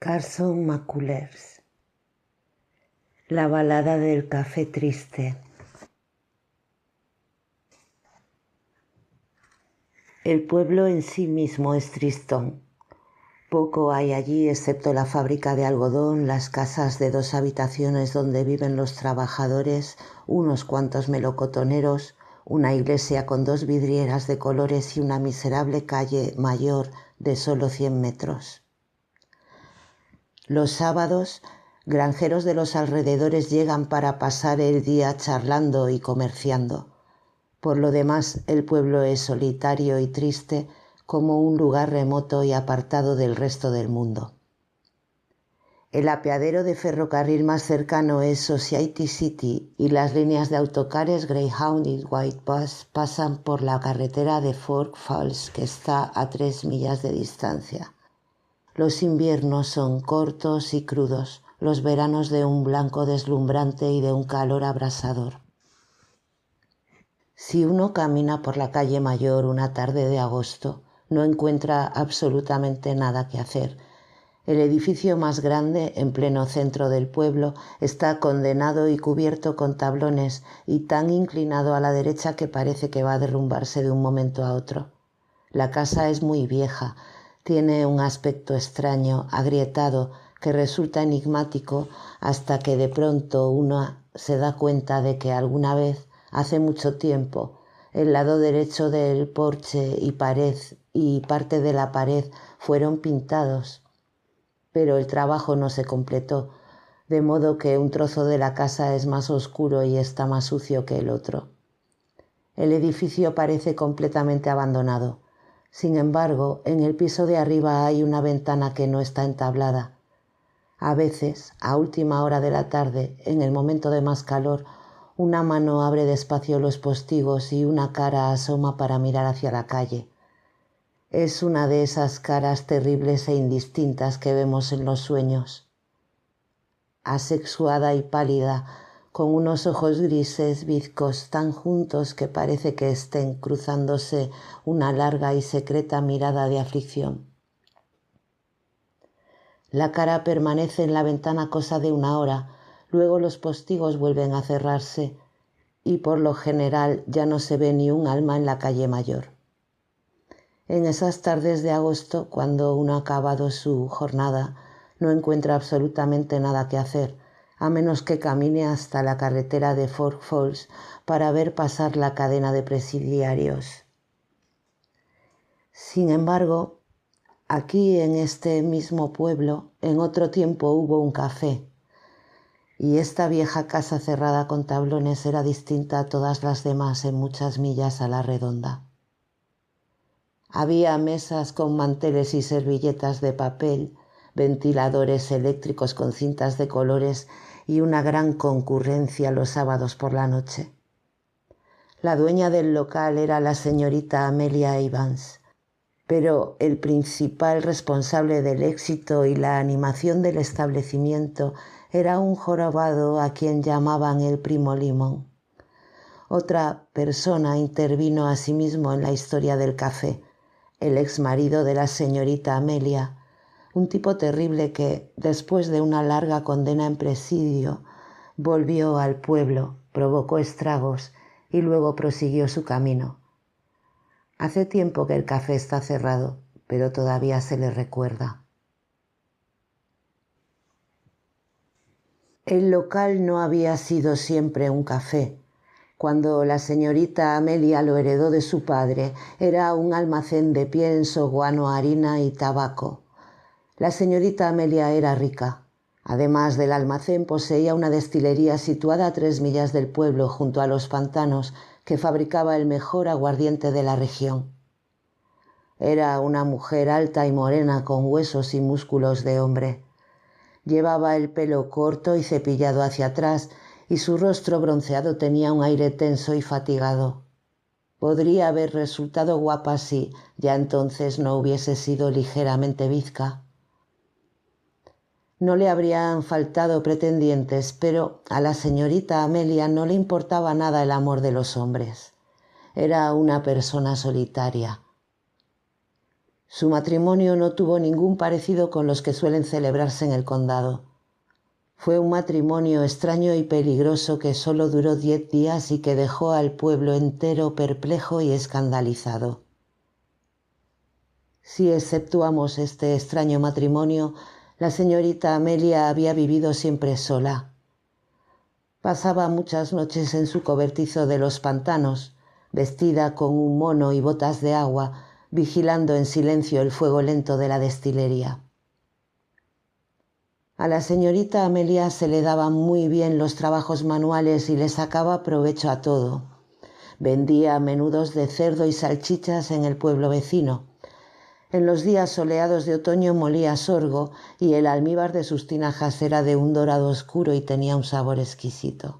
Carson McCullers. La balada del café triste. El pueblo en sí mismo es tristón. Poco hay allí excepto la fábrica de algodón, las casas de 2 habitaciones donde viven los trabajadores, unos cuantos melocotoneros, una iglesia con 2 vidrieras de colores y una miserable calle mayor de solo 100 metros. Los sábados, granjeros de los alrededores llegan para pasar el día charlando y comerciando. Por lo demás, el pueblo es solitario y triste como un lugar remoto y apartado del resto del mundo. El apeadero de ferrocarril más cercano es Society City y las líneas de autocares Greyhound y White Bus pasan por la carretera de Fork Falls, que está a 3 millas de distancia. Los inviernos son cortos y crudos, los veranos de un blanco deslumbrante y de un calor abrasador. Si uno camina por la calle Mayor una tarde de agosto, no encuentra absolutamente nada que hacer. El edificio más grande, en pleno centro del pueblo, está condenado y cubierto con tablones y tan inclinado a la derecha que parece que va a derrumbarse de un momento a otro. La casa es muy vieja, tiene un aspecto extraño, agrietado, que resulta enigmático hasta que de pronto uno se da cuenta de que alguna vez, hace mucho tiempo, el lado derecho del porche y parte de la pared fueron pintados, pero el trabajo no se completó, de modo que un trozo de la casa es más oscuro y está más sucio que el otro. El edificio parece completamente abandonado. Sin embargo, en el piso de arriba hay una ventana que no está entablada. A veces, a última hora de la tarde, en el momento de más calor, una mano abre despacio los postigos y una cara asoma para mirar hacia la calle. Es una de esas caras terribles e indistintas que vemos en los sueños. Asexuada y pálida, con unos ojos grises bizcos tan juntos que parece que estén cruzándose una larga y secreta mirada de aflicción. La cara permanece en la ventana cosa de 1 hora, luego los postigos vuelven a cerrarse y por lo general ya no se ve ni un alma en la calle Mayor. En esas tardes de agosto, cuando uno ha acabado su jornada, no encuentra absolutamente nada que hacer, a menos que camine hasta la carretera de Fork Falls para ver pasar la cadena de presidiarios. Sin embargo, aquí en este mismo pueblo, en otro tiempo hubo un café, y esta vieja casa cerrada con tablones era distinta a todas las demás en muchas millas a la redonda. Había mesas con manteles y servilletas de papel, ventiladores eléctricos con cintas de colores y una gran concurrencia los sábados por la noche. La dueña del local era la señorita Amelia Evans, pero el principal responsable del éxito y la animación del establecimiento era un jorobado a quien llamaban el Primo Limón. Otra persona intervino asimismo en la historia del café, el exmarido de la señorita Amelia, un tipo terrible que, después de una larga condena en presidio, volvió al pueblo, provocó estragos y luego prosiguió su camino. Hace tiempo que el café está cerrado, pero todavía se le recuerda. El local no había sido siempre un café. Cuando la señorita Amelia lo heredó de su padre, era un almacén de pienso, guano, harina y tabaco. La señorita Amelia era rica. Además del almacén, poseía una destilería situada a 3 millas del pueblo, junto a los pantanos, que fabricaba el mejor aguardiente de la región. Era una mujer alta y morena, con huesos y músculos de hombre. Llevaba el pelo corto y cepillado hacia atrás, y su rostro bronceado tenía un aire tenso y fatigado. Podría haber resultado guapa si ya entonces no hubiese sido ligeramente bizca. No le habrían faltado pretendientes, pero a la señorita Amelia no le importaba nada el amor de los hombres. Era una persona solitaria. Su matrimonio no tuvo ningún parecido con los que suelen celebrarse en el condado. Fue un matrimonio extraño y peligroso que solo duró 10 días y que dejó al pueblo entero perplejo y escandalizado. Si exceptuamos este extraño matrimonio, la señorita Amelia había vivido siempre sola. Pasaba muchas noches en su cobertizo de los pantanos, vestida con un mono y botas de agua, vigilando en silencio el fuego lento de la destilería. A la señorita Amelia se le daban muy bien los trabajos manuales y le sacaba provecho a todo. Vendía menudos de cerdo y salchichas en el pueblo vecino. En los días soleados de otoño molía sorgo y el almíbar de sus tinajas era de un dorado oscuro y tenía un sabor exquisito.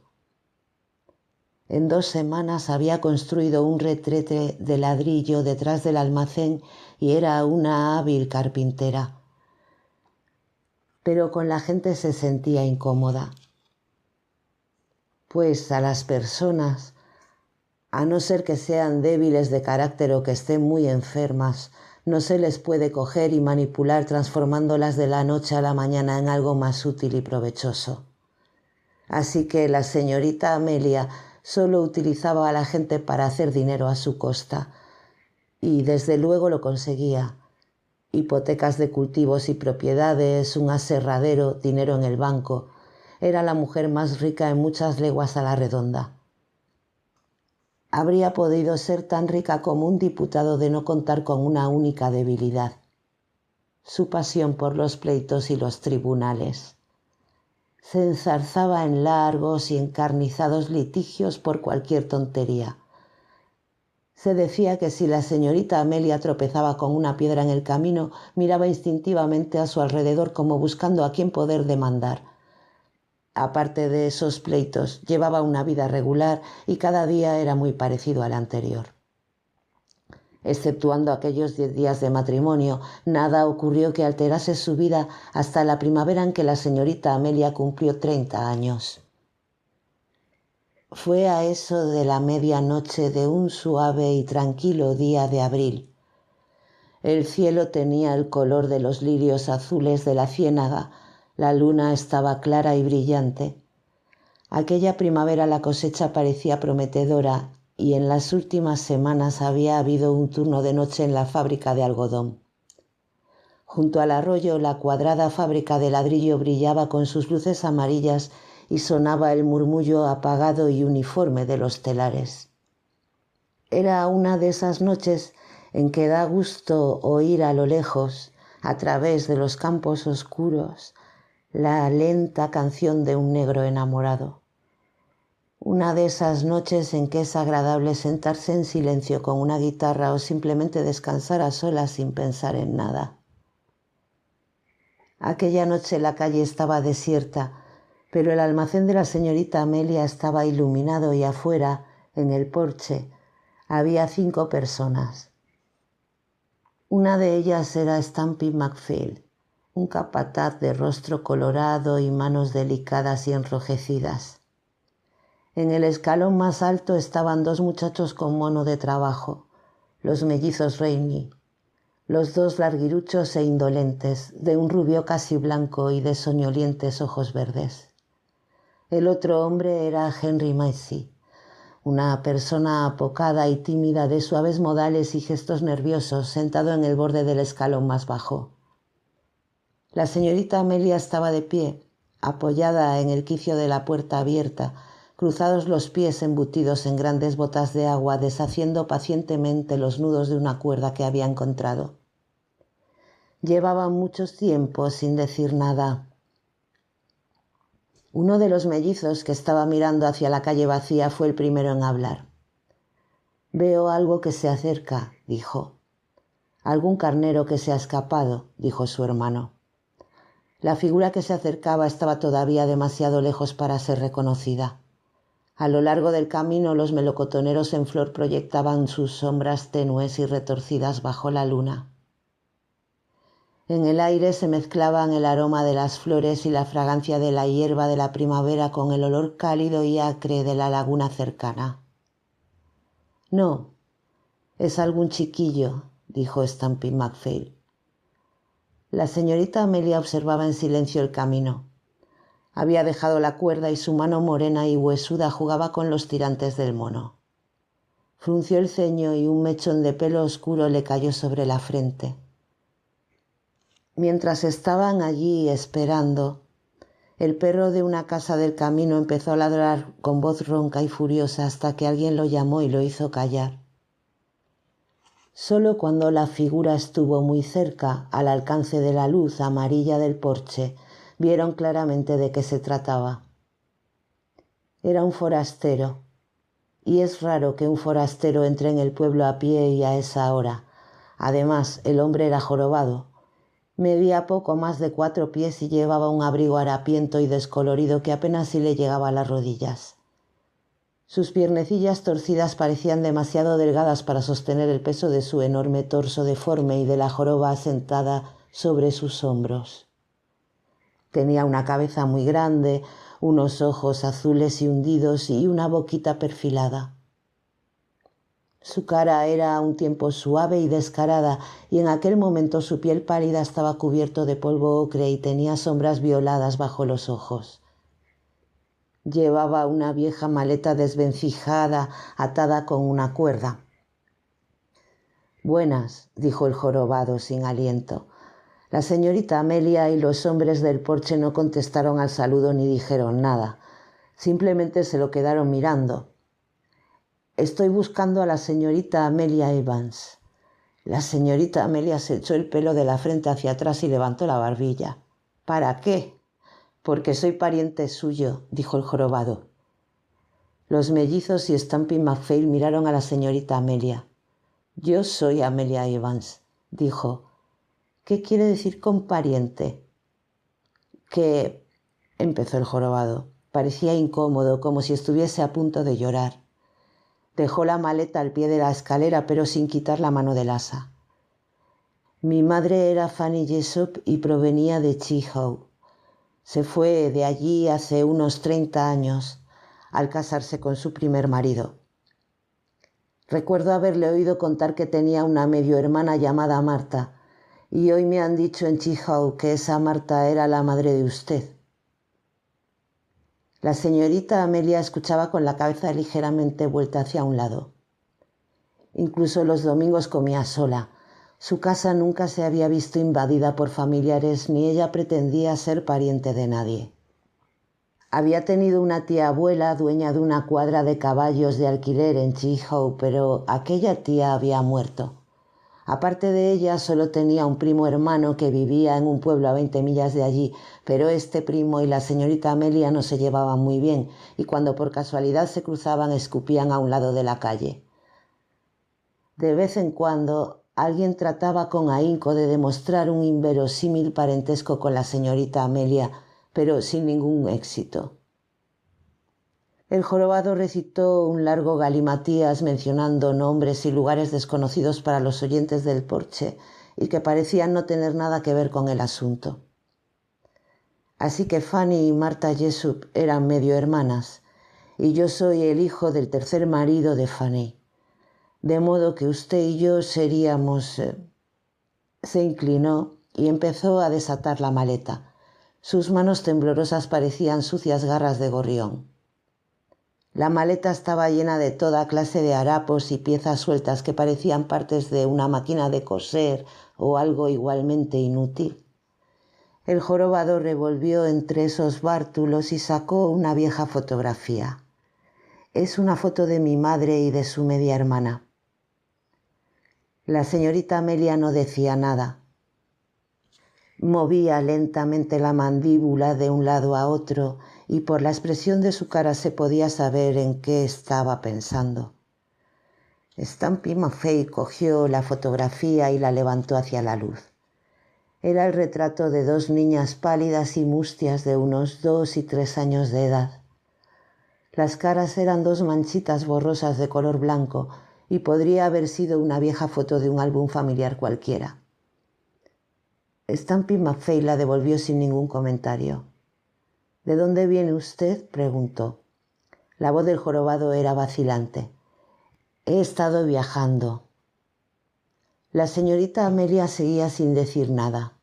En 2 semanas había construido un retrete de ladrillo detrás del almacén y era una hábil carpintera. Pero con la gente se sentía incómoda, pues a las personas, a no ser que sean débiles de carácter o que estén muy enfermas, no se les puede coger y manipular transformándolas de la noche a la mañana en algo más útil y provechoso. Así que la señorita Amelia solo utilizaba a la gente para hacer dinero a su costa, y desde luego lo conseguía. Hipotecas de cultivos y propiedades, un aserradero, dinero en el banco. Era la mujer más rica en muchas leguas a la redonda. Habría podido ser tan rica como un diputado de no contar con una única debilidad: su pasión por los pleitos y los tribunales. Se enzarzaba en largos y encarnizados litigios por cualquier tontería. Se decía que si la señorita Amelia tropezaba con una piedra en el camino, miraba instintivamente a su alrededor como buscando a quién poder demandar. Aparte de esos pleitos, llevaba una vida regular y cada día era muy parecido al anterior. Exceptuando aquellos 10 días de matrimonio, nada ocurrió que alterase su vida hasta la primavera en que la señorita Amelia cumplió 30 años. Fue a eso de la medianoche de un suave y tranquilo día de abril. El cielo tenía el color de los lirios azules de la ciénaga, la luna estaba clara y brillante. Aquella primavera la cosecha parecía prometedora y en las últimas semanas había habido un turno de noche en la fábrica de algodón. Junto al arroyo, la cuadrada fábrica de ladrillo brillaba con sus luces amarillas y sonaba el murmullo apagado y uniforme de los telares. Era una de esas noches en que da gusto oír a lo lejos, a través de los campos oscuros, la lenta canción de un negro enamorado. Una de esas noches en que es agradable sentarse en silencio con una guitarra o simplemente descansar a solas sin pensar en nada. Aquella noche la calle estaba desierta, pero el almacén de la señorita Amelia estaba iluminado y afuera, en el porche, había 5 personas. Una de ellas era Stumpy McPhail, un capataz de rostro colorado y manos delicadas y enrojecidas. En el escalón más alto estaban 2 muchachos con mono de trabajo, los mellizos Rainey, los 2 larguiruchos e indolentes, de un rubio casi blanco y de soñolientes ojos verdes. El otro hombre era Henry Massey, una persona apocada y tímida de suaves modales y gestos nerviosos, sentado en el borde del escalón más bajo. La señorita Amelia estaba de pie, apoyada en el quicio de la puerta abierta, cruzados los pies embutidos en grandes botas de agua, deshaciendo pacientemente los nudos de una cuerda que había encontrado. Llevaba mucho tiempo sin decir nada. Uno de los mellizos, que estaba mirando hacia la calle vacía, fue el primero en hablar. «Veo algo que se acerca», dijo. «Algún carnero que se ha escapado», dijo su hermano. La figura que se acercaba estaba todavía demasiado lejos para ser reconocida. A lo largo del camino los melocotoneros en flor proyectaban sus sombras tenues y retorcidas bajo la luna. En el aire se mezclaban el aroma de las flores y la fragancia de la hierba de la primavera con el olor cálido y acre de la laguna cercana. «No, es algún chiquillo», dijo Stampy McPhail. La señorita Amelia observaba en silencio el camino. Había dejado la cuerda y su mano morena y huesuda jugaba con los tirantes del mono. Frunció el ceño y un mechón de pelo oscuro le cayó sobre la frente. Mientras estaban allí esperando, el perro de una casa del camino empezó a ladrar con voz ronca y furiosa hasta que alguien lo llamó y lo hizo callar. Solo cuando la figura estuvo muy cerca, al alcance de la luz amarilla del porche, vieron claramente de qué se trataba. Era un forastero, y es raro que un forastero entre en el pueblo a pie y a esa hora. Además, el hombre era jorobado. Medía poco más de 4 pies y llevaba un abrigo harapiento y descolorido que apenas si le llegaba a las rodillas. Sus piernecillas torcidas parecían demasiado delgadas para sostener el peso de su enorme torso deforme y de la joroba asentada sobre sus hombros. Tenía una cabeza muy grande, unos ojos azules y hundidos y una boquita perfilada. Su cara era a un tiempo suave y descarada, y en aquel momento su piel pálida estaba cubierto de polvo ocre y tenía sombras violadas bajo los ojos. Llevaba una vieja maleta desvencijada atada con una cuerda. «Buenas», dijo el jorobado sin aliento. La señorita Amelia y los hombres del porche no contestaron al saludo ni dijeron nada. Simplemente se lo quedaron mirando. «Estoy buscando a la señorita Amelia Evans». La señorita Amelia se echó el pelo de la frente hacia atrás y levantó la barbilla. «¿Para qué?» «Porque soy pariente suyo», dijo el jorobado. Los mellizos y Stampy McPhail miraron a la señorita Amelia. «Yo soy Amelia Evans», dijo. «¿Qué quiere decir con pariente?» «Que...» empezó el jorobado. Parecía incómodo, como si estuviese a punto de llorar. Dejó la maleta al pie de la escalera, pero sin quitar la mano del asa. «Mi madre era Fanny Jessup y provenía de Cheehow. Se fue de allí hace unos 30 años, al casarse con su primer marido. Recuerdo haberle oído contar que tenía una medio hermana llamada Marta, y hoy me han dicho en Cheehow que esa Marta era la madre de usted». La señorita Amelia escuchaba con la cabeza ligeramente vuelta hacia un lado. Incluso los domingos comía sola. Su casa nunca se había visto invadida por familiares ni ella pretendía ser pariente de nadie. Había tenido una tía abuela dueña de una cuadra de caballos de alquiler en Cheehow, pero aquella tía había muerto. Aparte de ella, solo tenía un primo hermano que vivía en un pueblo a 20 millas de allí, pero este primo y la señorita Amelia no se llevaban muy bien y cuando por casualidad se cruzaban escupían a un lado de la calle. De vez en cuando alguien trataba con ahínco de demostrar un inverosímil parentesco con la señorita Amelia, pero sin ningún éxito. El jorobado recitó un largo galimatías mencionando nombres y lugares desconocidos para los oyentes del porche y que parecían no tener nada que ver con el asunto. Así que Fanny y Marta Jessup eran medio hermanas, y yo soy el hijo del tercer marido de Fanny. De modo que usted y yo seríamos... Se inclinó y empezó a desatar la maleta. Sus manos temblorosas parecían sucias garras de gorrión. La maleta estaba llena de toda clase de harapos y piezas sueltas que parecían partes de una máquina de coser o algo igualmente inútil. El jorobado revolvió entre esos bártulos y sacó una vieja fotografía. Es una foto de mi madre y de su media hermana. La señorita Amelia no decía nada. Movía lentamente la mandíbula de un lado a otro y por la expresión de su cara se podía saber en qué estaba pensando. Stampy McPhail cogió la fotografía y la levantó hacia la luz. Era el retrato de 2 niñas pálidas y mustias de unos 2 y 3 años de edad. Las caras eran 2 manchitas borrosas de color blanco y podría haber sido una vieja foto de un álbum familiar cualquiera. Stampy McPhail la devolvió sin ningún comentario. «¿De dónde viene usted?», preguntó. La voz del jorobado era vacilante. «He estado viajando». La señorita Amelia seguía sin decir nada.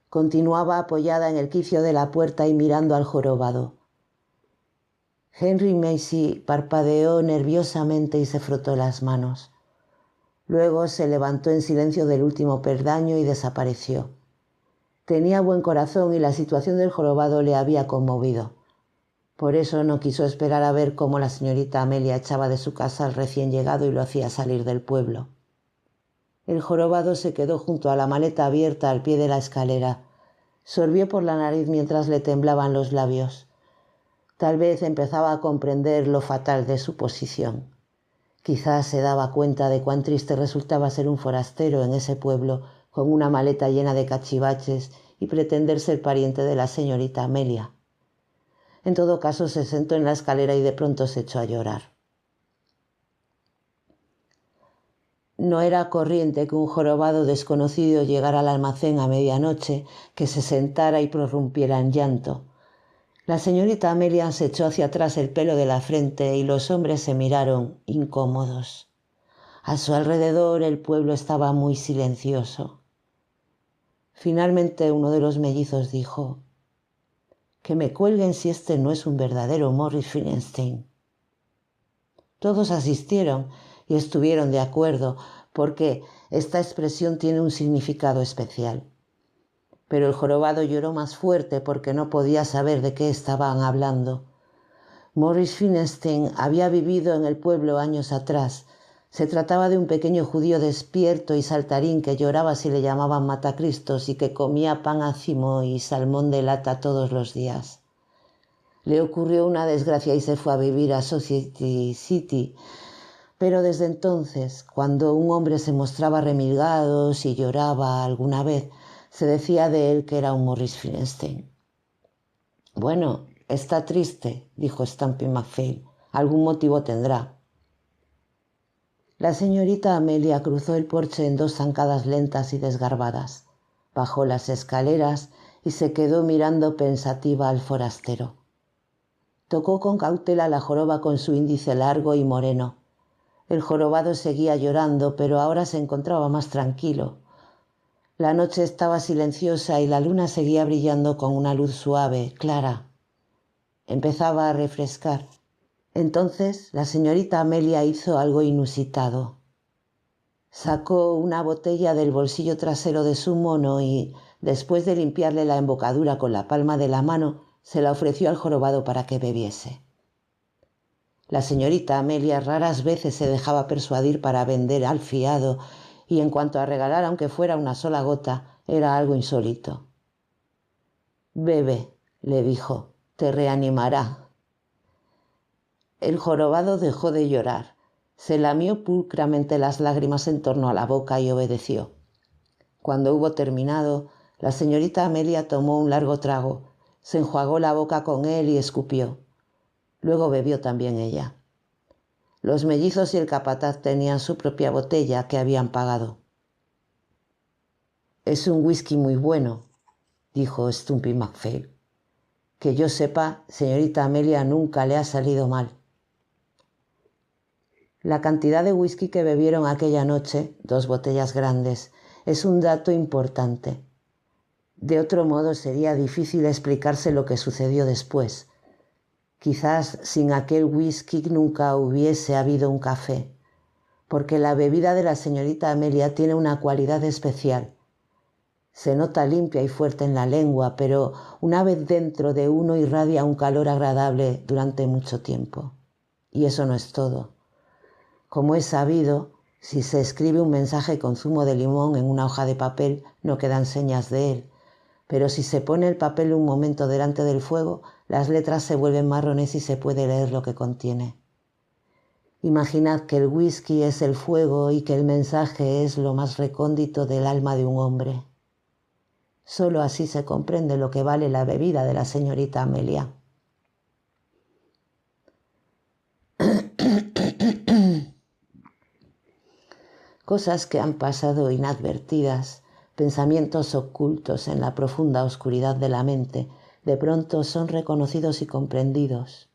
Continuaba apoyada en el quicio de la puerta y mirando al jorobado. Henry Macy parpadeó nerviosamente y se frotó las manos. Luego se levantó en silencio del último peldaño y desapareció. Tenía buen corazón y la situación del jorobado le había conmovido. Por eso no quiso esperar a ver cómo la señorita Amelia echaba de su casa al recién llegado y lo hacía salir del pueblo. El jorobado se quedó junto a la maleta abierta al pie de la escalera. Sorbió por la nariz mientras le temblaban los labios. Tal vez empezaba a comprender lo fatal de su posición. Quizás se daba cuenta de cuán triste resultaba ser un forastero en ese pueblo con una maleta llena de cachivaches y pretender ser pariente de la señorita Amelia. En todo caso, se sentó en la escalera y de pronto se echó a llorar. No era corriente que un jorobado desconocido llegara al almacén a medianoche, que se sentara y prorrumpiera en llanto. La señorita Amelia se echó hacia atrás el pelo de la frente y los hombres se miraron incómodos. A su alrededor el pueblo estaba muy silencioso. Finalmente uno de los mellizos dijo: «Que me cuelguen si este no es un verdadero Morris Finenstein». Todos asistieron y estuvieron de acuerdo, porque esta expresión tiene un significado especial. Pero el jorobado lloró más fuerte porque no podía saber de qué estaban hablando. Morris Finenstein había vivido en el pueblo años atrás. Se trataba de un pequeño judío despierto y saltarín que lloraba si le llamaban matacristos y que comía pan ácimo y salmón de lata todos los días. Le ocurrió una desgracia y se fue a vivir a Society City. Pero desde entonces, cuando un hombre se mostraba remilgado, si lloraba alguna vez, se decía de él que era un Morris Finenstein. «Bueno, está triste», dijo Stumpy McPhail. «Algún motivo tendrá». La señorita Amelia cruzó el porche en 2 zancadas lentas y desgarbadas. Bajó las escaleras y se quedó mirando pensativa al forastero. Tocó con cautela la joroba con su índice largo y moreno. El jorobado seguía llorando, pero ahora se encontraba más tranquilo. La noche estaba silenciosa y la luna seguía brillando con una luz suave, clara. Empezaba a refrescar. Entonces la señorita Amelia hizo algo inusitado. Sacó una botella del bolsillo trasero de su mono y, después de limpiarle la embocadura con la palma de la mano, se la ofreció al jorobado para que bebiese. La señorita Amelia raras veces se dejaba persuadir para vender al fiado, y en cuanto a regalar aunque fuera una sola gota, era algo insólito. «Bebe», le dijo, «te reanimará». El jorobado dejó de llorar. Se lamió pulcramente las lágrimas en torno a la boca y obedeció. Cuando hubo terminado, la señorita Amelia tomó un largo trago, se enjuagó la boca con él y escupió. Luego bebió también ella. Los mellizos y el capataz tenían su propia botella que habían pagado. «Es un whisky muy bueno», dijo Stumpy McPhail. «Que yo sepa, señorita Amelia nunca le ha salido mal». La cantidad de whisky que bebieron aquella noche, 2 botellas grandes, es un dato importante. De otro modo sería difícil explicarse lo que sucedió después. Quizás sin aquel whisky nunca hubiese habido un café, porque la bebida de la señorita Amelia tiene una cualidad especial. Se nota limpia y fuerte en la lengua, pero una vez dentro de uno irradia un calor agradable durante mucho tiempo. Y eso no es todo. Como es sabido, si se escribe un mensaje con zumo de limón en una hoja de papel, no quedan señas de él. Pero si se pone el papel un momento delante del fuego, las letras se vuelven marrones y se puede leer lo que contiene. Imaginad que el whisky es el fuego y que el mensaje es lo más recóndito del alma de un hombre. Solo así se comprende lo que vale la bebida de la señorita Amelia. Cosas que han pasado inadvertidas, pensamientos ocultos en la profunda oscuridad de la mente, de pronto son reconocidos y comprendidos.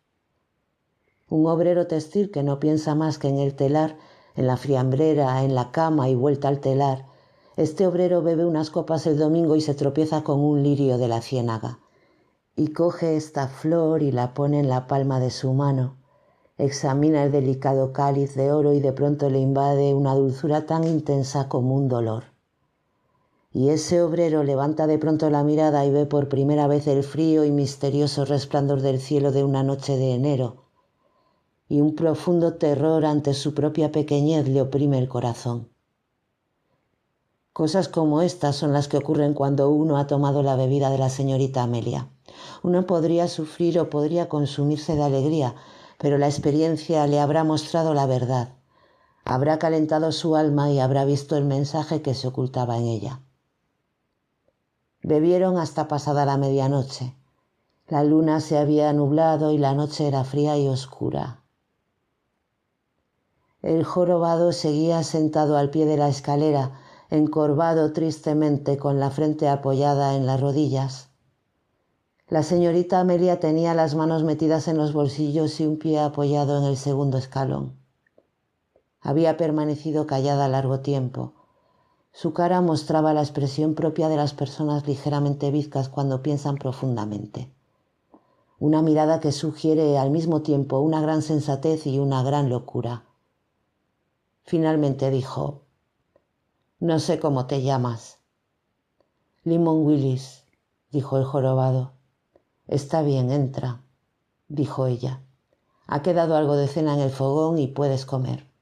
Un obrero textil que no piensa más que en el telar en la friambrera, en la cama y vuelta al telar. Este obrero bebe unas copas el domingo y se tropieza con un lirio de la ciénaga. Y coge esta flor y la pone en la palma de su mano. Examina el delicado cáliz de oro y de pronto le invade una dulzura tan intensa como un dolor. Y ese obrero levanta de pronto la mirada y ve por primera vez el frío y misterioso resplandor del cielo de una noche de enero, y un profundo terror ante su propia pequeñez le oprime el corazón. Cosas como estas son las que ocurren cuando uno ha tomado la bebida de la señorita Amelia. Uno podría sufrir o podría consumirse de alegría, pero la experiencia le habrá mostrado la verdad, habrá calentado su alma y habrá visto el mensaje que se ocultaba en ella. Bebieron hasta pasada la medianoche. La luna se había nublado y la noche era fría y oscura. El jorobado seguía sentado al pie de la escalera, encorvado tristemente con la frente apoyada en las rodillas. La señorita Amelia tenía las manos metidas en los bolsillos y un pie apoyado en el segundo escalón. Había permanecido callada largo tiempo. Su cara mostraba la expresión propia de las personas ligeramente bizcas cuando piensan profundamente. Una mirada que sugiere al mismo tiempo una gran sensatez y una gran locura. Finalmente dijo: «No sé cómo te llamas». «Limón Willis», dijo el jorobado. «Está bien, entra», dijo ella. «Ha quedado algo de cena en el fogón y puedes comer».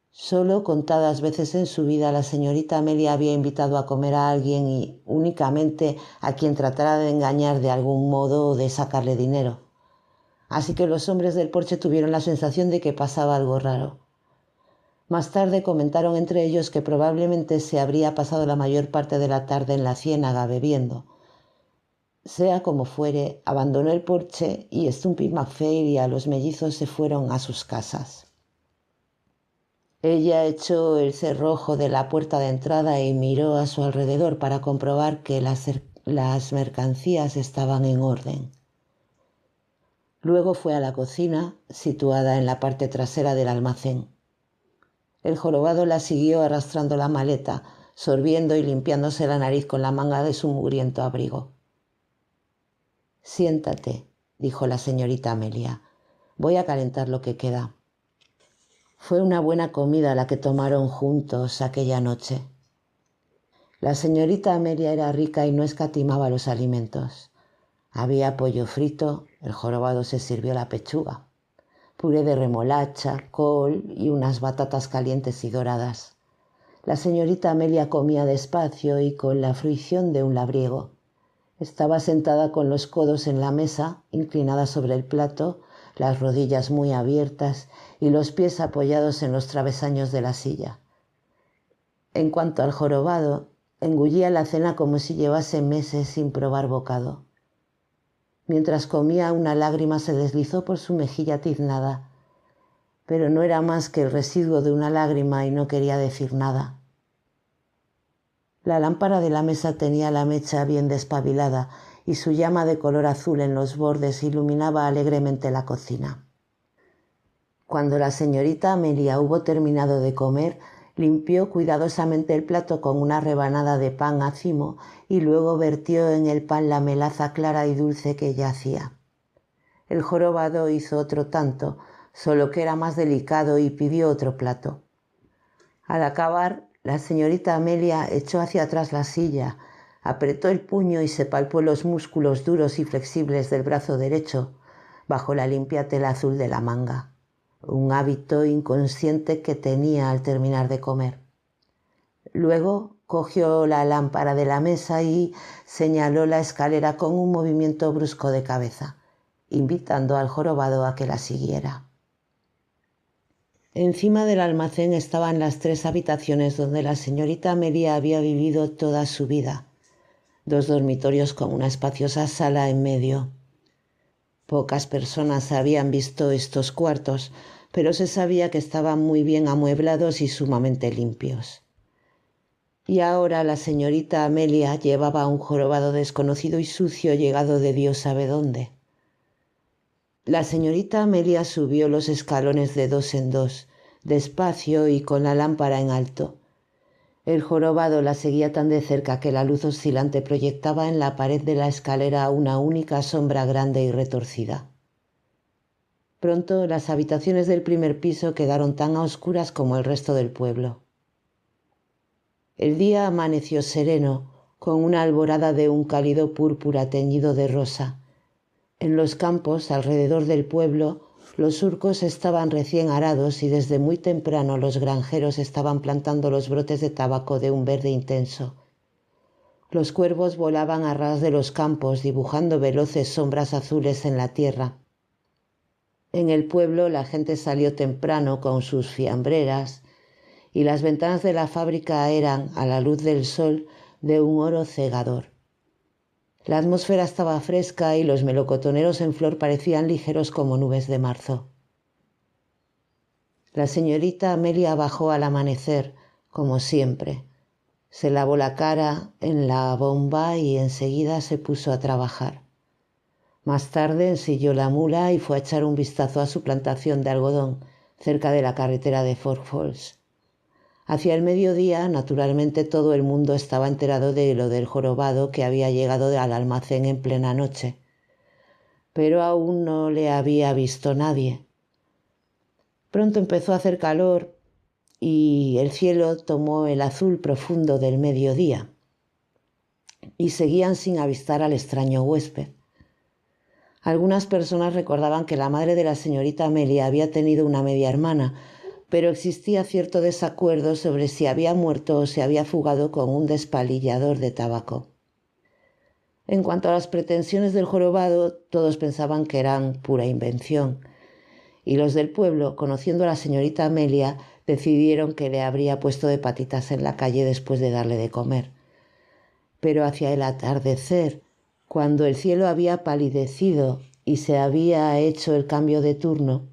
Solo contadas veces en su vida la señorita Amelia había invitado a comer a alguien y únicamente a quien tratara de engañar de algún modo o de sacarle dinero. Así que los hombres del porche tuvieron la sensación de que pasaba algo raro. Más tarde comentaron entre ellos que probablemente se habría pasado la mayor parte de la tarde en la ciénaga bebiendo. Sea como fuere, abandonó el porche y Stumpy McPhail y a los mellizos se fueron a sus casas. Ella echó el cerrojo de la puerta de entrada y miró a su alrededor para comprobar que las mercancías estaban en orden. Luego fue a la cocina, situada en la parte trasera del almacén. El jorobado la siguió arrastrando la maleta, sorbiendo y limpiándose la nariz con la manga de su mugriento abrigo. «Siéntate», dijo la señorita Amelia. «Voy a calentar lo que queda». Fue una buena comida la que tomaron juntos aquella noche. La señorita Amelia era rica y no escatimaba los alimentos. Había pollo frito, el jorobado se sirvió la pechuga, puré de remolacha, col y unas batatas calientes y doradas. La señorita Amelia comía despacio y con la fruición de un labriego. Estaba sentada con los codos en la mesa, inclinada sobre el plato, las rodillas muy abiertas y los pies apoyados en los travesaños de la silla. En cuanto al jorobado, engullía la cena como si llevase meses sin probar bocado. Mientras comía, una lágrima se deslizó por su mejilla tiznada, pero no era más que el residuo de una lágrima y no quería decir nada. La lámpara de la mesa tenía la mecha bien despabilada y su llama de color azul en los bordes iluminaba alegremente la cocina. Cuando la señorita Amelia hubo terminado de comer, limpió cuidadosamente el plato con una rebanada de pan acimo y luego vertió en el pan la melaza clara y dulce que ella hacía. El jorobado hizo otro tanto, solo que era más delicado, y pidió otro plato. Al acabar, la señorita Amelia echó hacia atrás la silla, apretó el puño y se palpó los músculos duros y flexibles del brazo derecho bajo la limpia tela azul de la manga, un hábito inconsciente que tenía al terminar de comer. Luego cogió la lámpara de la mesa y señaló la escalera con un movimiento brusco de cabeza, invitando al jorobado a que la siguiera. Encima del almacén estaban las 3 habitaciones donde la señorita Amelia había vivido toda su vida, 2 dormitorios con una espaciosa sala en medio. Pocas personas habían visto estos cuartos, pero se sabía que estaban muy bien amueblados y sumamente limpios. Y ahora la señorita Amelia llevaba un jorobado desconocido y sucio llegado de Dios sabe dónde. La señorita Amelia subió los escalones de 2 en 2, despacio y con la lámpara en alto. El jorobado la seguía tan de cerca que la luz oscilante proyectaba en la pared de la escalera una única sombra grande y retorcida. Pronto las habitaciones del primer piso quedaron tan a oscuras como el resto del pueblo. El día amaneció sereno, con una alborada de un cálido púrpura teñido de rosa. En los campos alrededor del pueblo, los surcos estaban recién arados y desde muy temprano los granjeros estaban plantando los brotes de tabaco de un verde intenso. Los cuervos volaban a ras de los campos, dibujando veloces sombras azules en la tierra. En el pueblo la gente salió temprano con sus fiambreras y las ventanas de la fábrica eran, a la luz del sol, de un oro cegador. La atmósfera estaba fresca y los melocotoneros en flor parecían ligeros como nubes de marzo. La señorita Amelia bajó al amanecer, como siempre. Se lavó la cara en la bomba y enseguida se puso a trabajar. Más tarde ensilló la mula y fue a echar un vistazo a su plantación de algodón, cerca de la carretera de Fork Falls. Hacia el mediodía, naturalmente, todo el mundo estaba enterado de lo del jorobado que había llegado al almacén en plena noche, pero aún no le había visto nadie. Pronto empezó a hacer calor y el cielo tomó el azul profundo del mediodía y seguían sin avistar al extraño huésped. Algunas personas recordaban que la madre de la señorita Amelia había tenido una media hermana, pero existía cierto desacuerdo sobre si había muerto o se había fugado con un despalillador de tabaco. En cuanto a las pretensiones del jorobado, todos pensaban que eran pura invención, y los del pueblo, conociendo a la señorita Amelia, decidieron que le habría puesto de patitas en la calle después de darle de comer. Pero hacia el atardecer, cuando el cielo había palidecido y se había hecho el cambio de turno,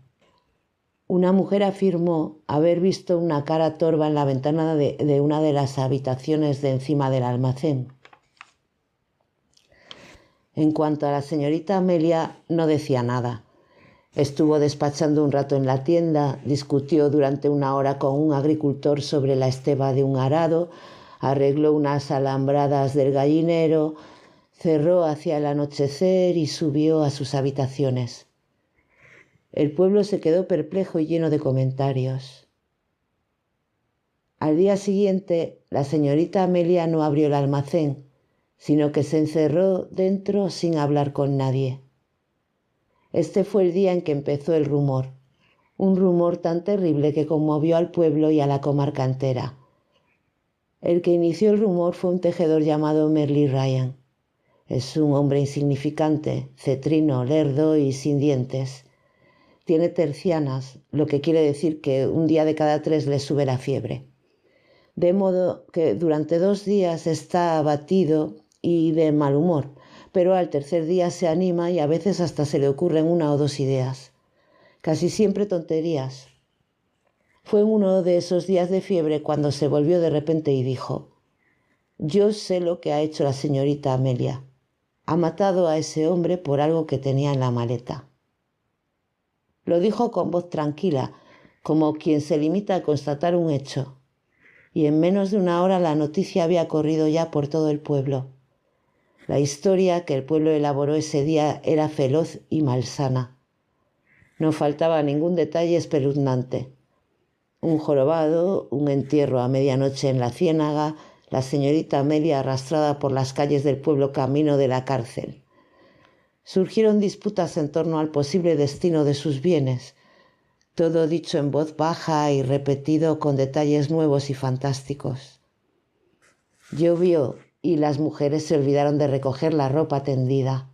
una mujer afirmó haber visto una cara torva en la ventana de una de las habitaciones de encima del almacén. En cuanto a la señorita Amelia, no decía nada. Estuvo despachando un rato en la tienda, discutió durante una hora con un agricultor sobre la esteba de un arado, arregló unas alambradas del gallinero, cerró hacia el anochecer y subió a sus habitaciones. El pueblo se quedó perplejo y lleno de comentarios. Al día siguiente, la señorita Amelia no abrió el almacén, sino que se encerró dentro sin hablar con nadie. Este fue el día en que empezó el rumor, un rumor tan terrible que conmovió al pueblo y a la comarca entera. El que inició el rumor fue un tejedor llamado Merle Ryan. Es un hombre insignificante, cetrino, lerdo y sin dientes. Tiene tercianas, lo que quiere decir que un día de cada 3 le sube la fiebre. De modo que durante 2 días está abatido y de mal humor, pero al tercer día se anima y a veces hasta se le ocurren 1 o 2 ideas. Casi siempre tonterías. Fue en uno de esos días de fiebre cuando se volvió de repente y dijo: «Yo sé lo que ha hecho la señorita Amelia. Ha matado a ese hombre por algo que tenía en la maleta». Lo dijo con voz tranquila, como quien se limita a constatar un hecho, y en menos de 1 hora la noticia había corrido ya por todo el pueblo. La historia que el pueblo elaboró ese día era feroz y malsana. No faltaba ningún detalle espeluznante. Un jorobado, un entierro a medianoche en la ciénaga, la señorita Amelia arrastrada por las calles del pueblo camino de la cárcel. Surgieron disputas en torno al posible destino de sus bienes, todo dicho en voz baja y repetido con detalles nuevos y fantásticos. Llovió y las mujeres se olvidaron de recoger la ropa tendida.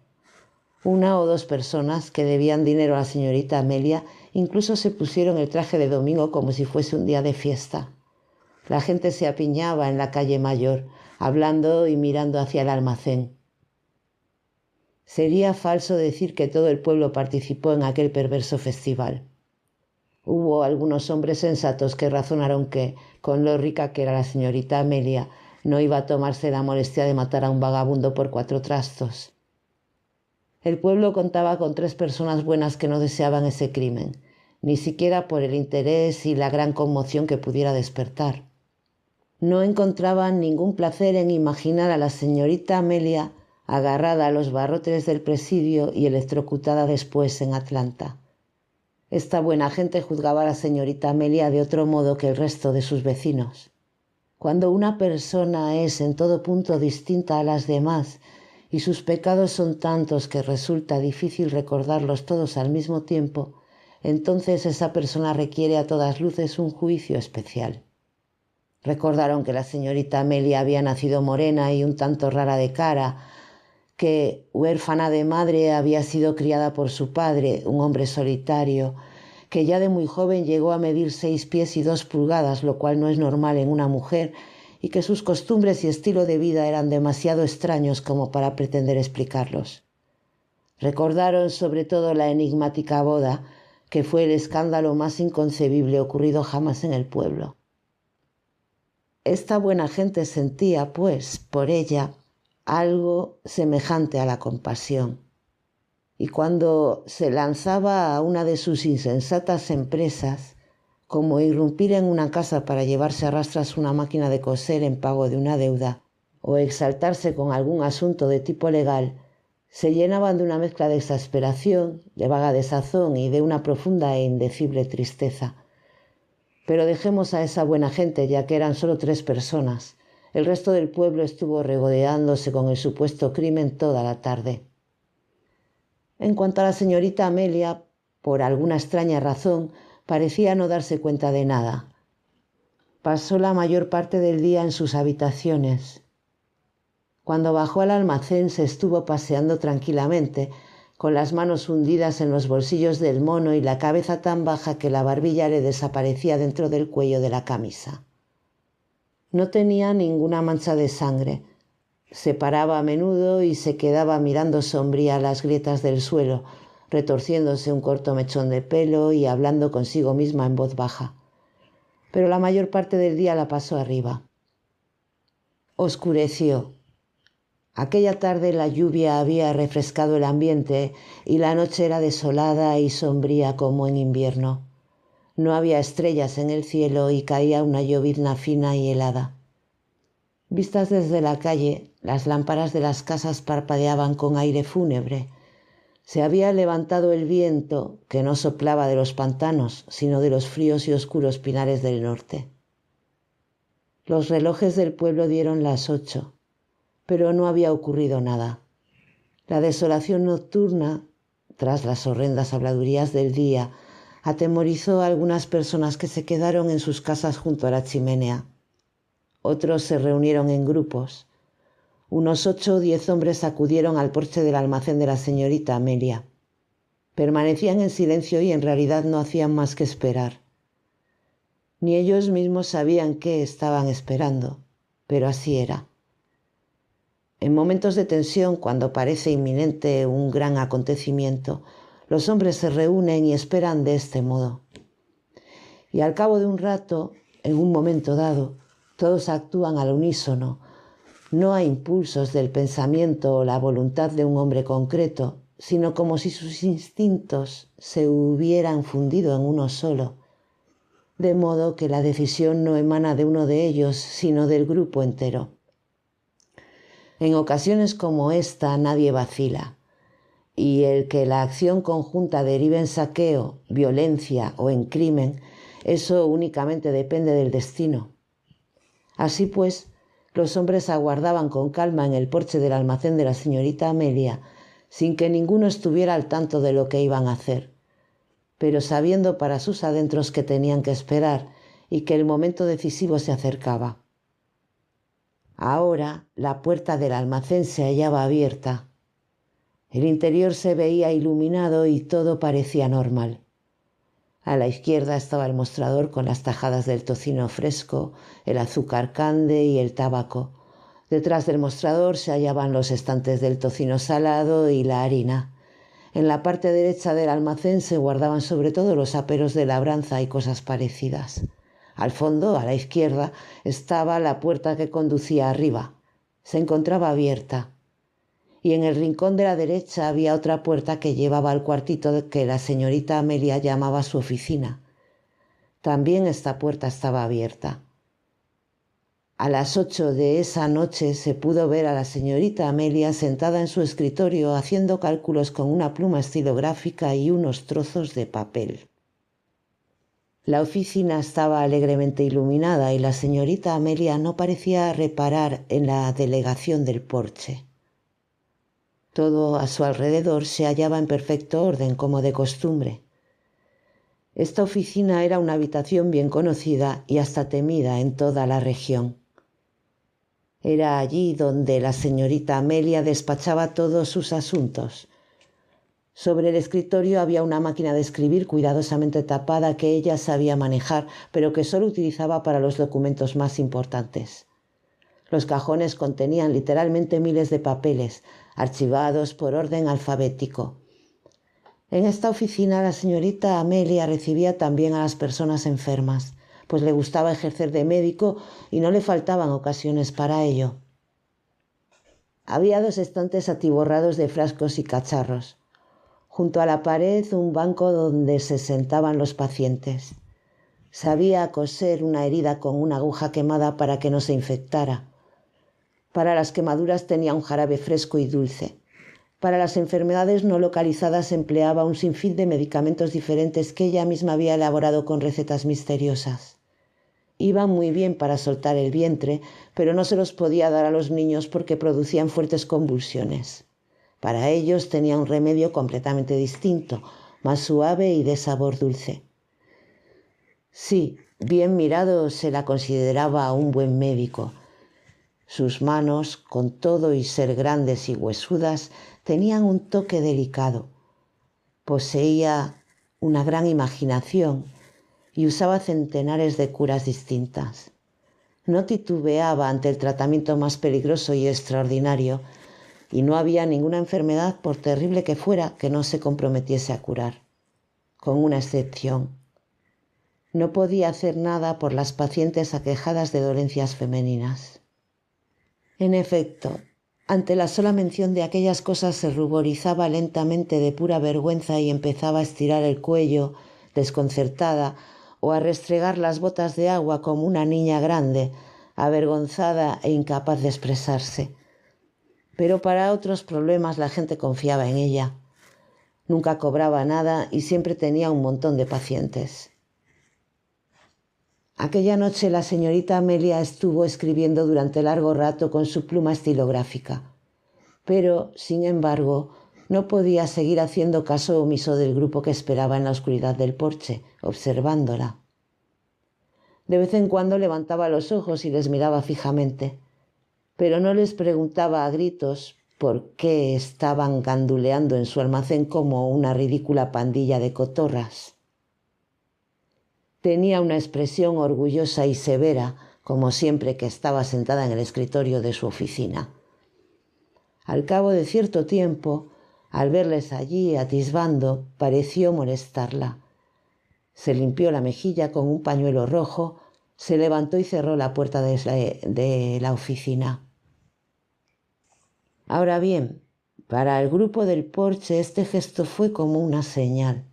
1 o 2 personas que debían dinero a la señorita Amelia incluso se pusieron el traje de domingo como si fuese un día de fiesta. La gente se apiñaba en la calle mayor, hablando y mirando hacia el almacén. Sería falso decir que todo el pueblo participó en aquel perverso festival. Hubo algunos hombres sensatos que razonaron que, con lo rica que era la señorita Amelia, no iba a tomarse la molestia de matar a un vagabundo por 4 trastos. El pueblo contaba con 3 personas buenas que no deseaban ese crimen, ni siquiera por el interés y la gran conmoción que pudiera despertar. No encontraban ningún placer en imaginar a la señorita Amelia agarrada a los barrotes del presidio y electrocutada después en Atlanta. Esta buena gente juzgaba a la señorita Amelia de otro modo que el resto de sus vecinos. Cuando una persona es en todo punto distinta a las demás y sus pecados son tantos que resulta difícil recordarlos todos al mismo tiempo, entonces esa persona requiere a todas luces un juicio especial. Recordaron que la señorita Amelia había nacido morena y un tanto rara de cara, que, huérfana de madre, había sido criada por su padre, un hombre solitario, que ya de muy joven llegó a medir 6 pies y 2 pulgadas, lo cual no es normal en una mujer, y que sus costumbres y estilo de vida eran demasiado extraños como para pretender explicarlos. Recordaron sobre todo la enigmática boda, que fue el escándalo más inconcebible ocurrido jamás en el pueblo. Esta buena gente sentía, pues, por ella algo semejante a la compasión. Y cuando se lanzaba a una de sus insensatas empresas, como irrumpir en una casa para llevarse a rastras una máquina de coser en pago de una deuda, o exaltarse con algún asunto de tipo legal, se llenaban de una mezcla de exasperación, de vaga desazón y de una profunda e indecible tristeza. Pero dejemos a esa buena gente, ya que eran solo 3 personas. El resto del pueblo estuvo regodeándose con el supuesto crimen toda la tarde. En cuanto a la señorita Amelia, por alguna extraña razón, parecía no darse cuenta de nada. Pasó la mayor parte del día en sus habitaciones. Cuando bajó al almacén se estuvo paseando tranquilamente, con las manos hundidas en los bolsillos del mono y la cabeza tan baja que la barbilla le desaparecía dentro del cuello de la camisa. No tenía ninguna mancha de sangre. Se paraba a menudo y se quedaba mirando sombría las grietas del suelo, retorciéndose un corto mechón de pelo y hablando consigo misma en voz baja. Pero la mayor parte del día la pasó arriba. Oscureció. Aquella tarde la lluvia había refrescado el ambiente y la noche era desolada y sombría como en invierno. No había estrellas en el cielo y caía una llovizna fina y helada. Vistas desde la calle, las lámparas de las casas parpadeaban con aire fúnebre. Se había levantado el viento, que no soplaba de los pantanos, sino de los fríos y oscuros pinares del norte. Los relojes del pueblo dieron las 8, pero no había ocurrido nada. La desolación nocturna, tras las horrendas habladurías del día, atemorizó a algunas personas que se quedaron en sus casas junto a la chimenea. Otros se reunieron en grupos. Unos 8 o 10 hombres acudieron al porche del almacén de la señorita Amelia. Permanecían en silencio y en realidad no hacían más que esperar. Ni ellos mismos sabían qué estaban esperando, pero así era. En momentos de tensión, cuando parece inminente un gran acontecimiento, los hombres se reúnen y esperan de este modo. Y al cabo de un rato, en un momento dado, todos actúan al unísono, no a impulsos del pensamiento o la voluntad de un hombre concreto, sino como si sus instintos se hubieran fundido en uno solo, de modo que la decisión no emana de uno de ellos, sino del grupo entero. En ocasiones como esta nadie vacila, y el que la acción conjunta derive en saqueo, violencia o en crimen, eso únicamente depende del destino. Así pues, los hombres aguardaban con calma en el porche del almacén de la señorita Amelia, sin que ninguno estuviera al tanto de lo que iban a hacer, pero sabiendo para sus adentros que tenían que esperar y que el momento decisivo se acercaba. Ahora la puerta del almacén se hallaba abierta. El interior se veía iluminado y todo parecía normal. A la izquierda estaba el mostrador con las tajadas del tocino fresco, el azúcar cande y el tabaco. Detrás del mostrador se hallaban los estantes del tocino salado y la harina. En la parte derecha del almacén se guardaban sobre todo los aperos de labranza y cosas parecidas. Al fondo, a la izquierda, estaba la puerta que conducía arriba. Se encontraba abierta. y en el rincón de la derecha había otra puerta que llevaba al cuartito que la señorita Amelia llamaba su oficina. También esta puerta estaba abierta. A las 8 de esa noche se pudo ver a la señorita Amelia sentada en su escritorio haciendo cálculos con una pluma estilográfica y unos trozos de papel. La oficina estaba alegremente iluminada y la señorita Amelia no parecía reparar en la delegación del porche. Todo a su alrededor se hallaba en perfecto orden, como de costumbre. Esta oficina era una habitación bien conocida y hasta temida en toda la región. Era allí donde la señorita Amelia despachaba todos sus asuntos. Sobre el escritorio había una máquina de escribir cuidadosamente tapada que ella sabía manejar, pero que solo utilizaba para los documentos más importantes. Los cajones contenían literalmente miles de papeles, archivados por orden alfabético. En esta oficina la señorita Amelia recibía también a las personas enfermas, pues le gustaba ejercer de médico y no le faltaban ocasiones para ello. Había 2 estantes atiborrados de frascos y cacharros. Junto a la pared un banco donde se sentaban los pacientes. Sabía coser una herida con una aguja quemada para que no se infectara. Para las quemaduras tenía un jarabe fresco y dulce. Para las enfermedades no localizadas empleaba un sinfín de medicamentos diferentes que ella misma había elaborado con recetas misteriosas. Iban muy bien para soltar el vientre, pero no se los podía dar a los niños porque producían fuertes convulsiones. Para ellos tenía un remedio completamente distinto, más suave y de sabor dulce. Sí, bien mirado se la consideraba un buen médico. Sus manos, con todo y ser grandes y huesudas, tenían un toque delicado. Poseía una gran imaginación y usaba centenares de curas distintas. No titubeaba ante el tratamiento más peligroso y extraordinario, y no había ninguna enfermedad, por terrible que fuera, que no se comprometiese a curar, con una excepción. No podía hacer nada por las pacientes aquejadas de dolencias femeninas. En efecto, ante la sola mención de aquellas cosas se ruborizaba lentamente de pura vergüenza y empezaba a estirar el cuello, desconcertada, o a restregar las botas de agua como una niña grande, avergonzada e incapaz de expresarse. Pero para otros problemas la gente confiaba en ella. Nunca cobraba nada y siempre tenía un montón de pacientes. Aquella noche la señorita Amelia estuvo escribiendo durante largo rato con su pluma estilográfica, pero, sin embargo, no podía seguir haciendo caso omiso del grupo que esperaba en la oscuridad del porche, observándola. De vez en cuando levantaba los ojos y les miraba fijamente, pero no les preguntaba a gritos por qué estaban ganduleando en su almacén como una ridícula pandilla de cotorras. Tenía una expresión orgullosa y severa, como siempre que estaba sentada en el escritorio de su oficina. Al cabo de cierto tiempo, al verles allí atisbando, pareció molestarla. Se limpió la mejilla con un pañuelo rojo, se levantó y cerró la puerta de la oficina. Ahora bien, para el grupo del porche este gesto fue como una señal.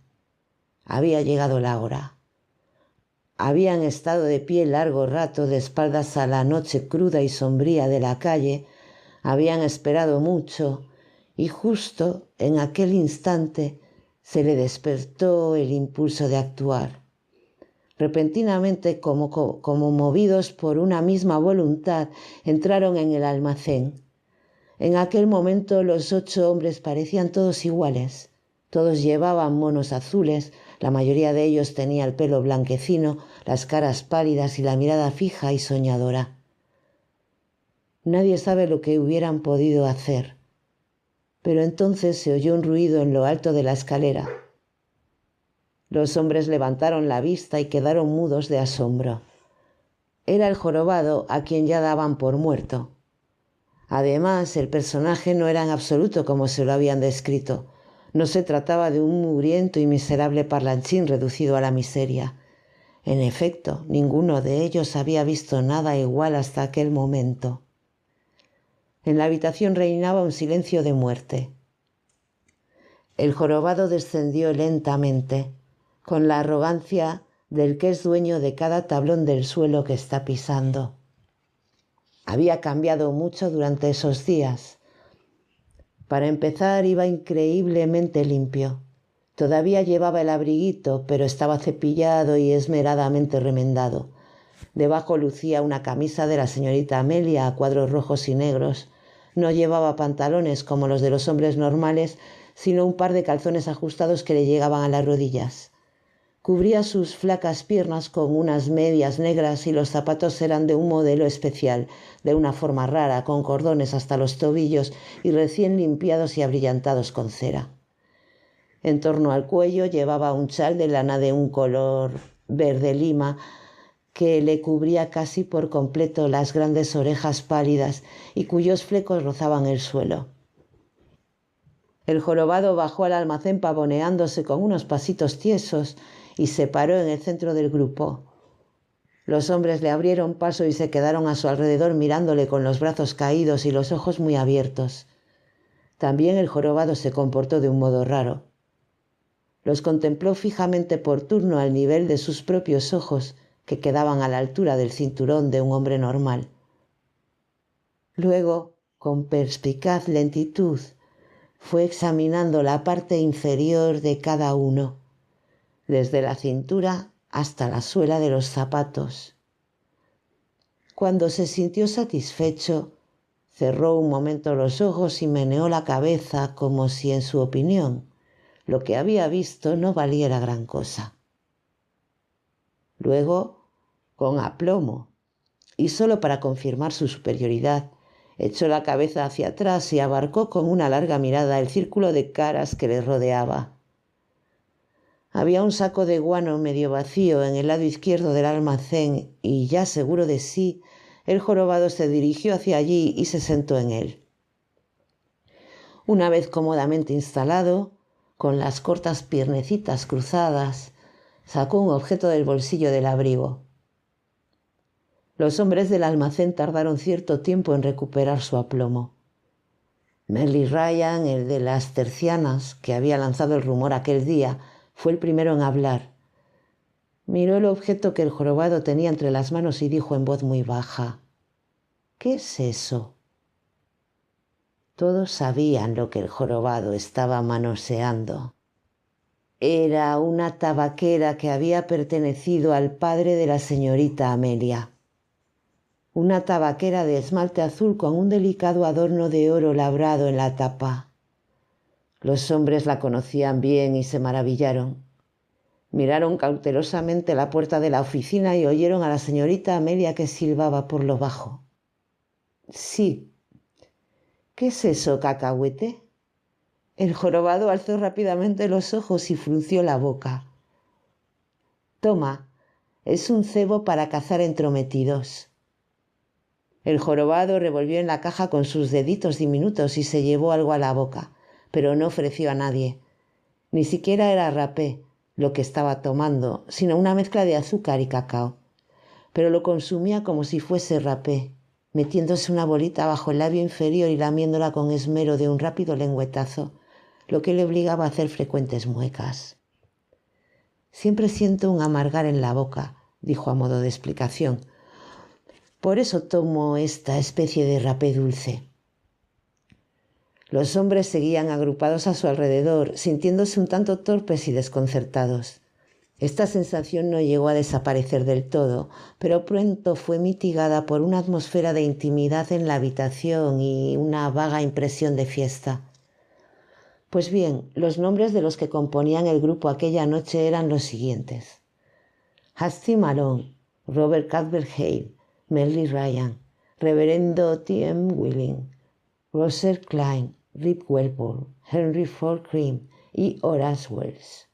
Había llegado la hora. Habían estado de pie largo rato de espaldas a la noche cruda y sombría de la calle, habían esperado mucho y justo en aquel instante se le despertó el impulso de actuar. Repentinamente, como movidos por una misma voluntad, entraron en el almacén. En aquel momento los 8 hombres parecían todos iguales. Todos llevaban monos azules, la mayoría de ellos tenía el pelo blanquecino, las caras pálidas y la mirada fija y soñadora. Nadie sabe lo que hubieran podido hacer, pero entonces se oyó un ruido en lo alto de la escalera. Los hombres levantaron la vista y quedaron mudos de asombro. Era el jorobado, a quien ya daban por muerto. Además, el personaje no era en absoluto como se lo habían descrito. No se trataba de un mugriento y miserable parlanchín reducido a la miseria. En efecto, ninguno de ellos había visto nada igual hasta aquel momento. En la habitación reinaba un silencio de muerte. El jorobado descendió lentamente, con la arrogancia del que es dueño de cada tablón del suelo que está pisando. Había cambiado mucho durante esos días. Para empezar, iba increíblemente limpio. Todavía llevaba el abriguito, pero estaba cepillado y esmeradamente remendado. Debajo lucía una camisa de la señorita Amelia a cuadros rojos y negros. No llevaba pantalones como los de los hombres normales, sino un par de calzones ajustados que le llegaban a las rodillas. Cubría sus flacas piernas con unas medias negras y los zapatos eran de un modelo especial, de una forma rara, con cordones hasta los tobillos y recién limpiados y abrillantados con cera. En torno al cuello llevaba un chal de lana de un color verde lima que le cubría casi por completo las grandes orejas pálidas y cuyos flecos rozaban el suelo. El jorobado bajó al almacén pavoneándose con unos pasitos tiesos y se paró en el centro del grupo. Los hombres le abrieron paso y se quedaron a su alrededor mirándole con los brazos caídos y los ojos muy abiertos. También el jorobado se comportó de un modo raro. Los contempló fijamente por turno al nivel de sus propios ojos, que quedaban a la altura del cinturón de un hombre normal. Luego, con perspicaz lentitud, fue examinando la parte inferior de cada uno, desde la cintura hasta la suela de los zapatos. Cuando se sintió satisfecho, cerró un momento los ojos y meneó la cabeza como si, en su opinión, lo que había visto no valiera gran cosa. Luego, con aplomo, y solo para confirmar su superioridad, echó la cabeza hacia atrás y abarcó con una larga mirada el círculo de caras que le rodeaba. Había un saco de guano medio vacío en el lado izquierdo del almacén y, ya seguro de sí, el jorobado se dirigió hacia allí y se sentó en él. Una vez cómodamente instalado, con las cortas piernecitas cruzadas, sacó un objeto del bolsillo del abrigo. Los hombres del almacén tardaron cierto tiempo en recuperar su aplomo. Merle Ryan, el de las tercianas, que había lanzado el rumor aquel día, fue el primero en hablar. Miró el objeto que el jorobado tenía entre las manos y dijo en voz muy baja: «¿Qué es eso?». Todos sabían lo que el jorobado estaba manoseando. Era una tabaquera que había pertenecido al padre de la señorita Amelia. Una tabaquera de esmalte azul con un delicado adorno de oro labrado en la tapa. Los hombres la conocían bien y se maravillaron. Miraron cautelosamente la puerta de la oficina y oyeron a la señorita Amelia que silbaba por lo bajo. «Sí». «¿Qué es eso, cacahuete?». El jorobado alzó rápidamente los ojos y frunció la boca. «Toma, es un cebo para cazar entrometidos». El jorobado revolvió en la caja con sus deditos diminutos y se llevó algo a la boca, pero no ofreció a nadie. Ni siquiera era rapé lo que estaba tomando, sino una mezcla de azúcar y cacao. Pero lo consumía como si fuese rapé, metiéndose una bolita bajo el labio inferior y lamiéndola con esmero de un rápido lengüetazo, lo que le obligaba a hacer frecuentes muecas. «Siempre siento un amargar en la boca», dijo a modo de explicación. «Por eso tomo esta especie de rapé dulce». Los hombres seguían agrupados a su alrededor, sintiéndose un tanto torpes y desconcertados. Esta sensación no llegó a desaparecer del todo, pero pronto fue mitigada por una atmósfera de intimidad en la habitación y una vaga impresión de fiesta. Pues bien, los nombres de los que componían el grupo aquella noche eran los siguientes: Hasty Malone, Robert Cadver-Hale, Merle Ryan, Reverendo T.M. Willing, Rosser Klein, Rip Welborn, Henry Ford Cream y Horace Wells.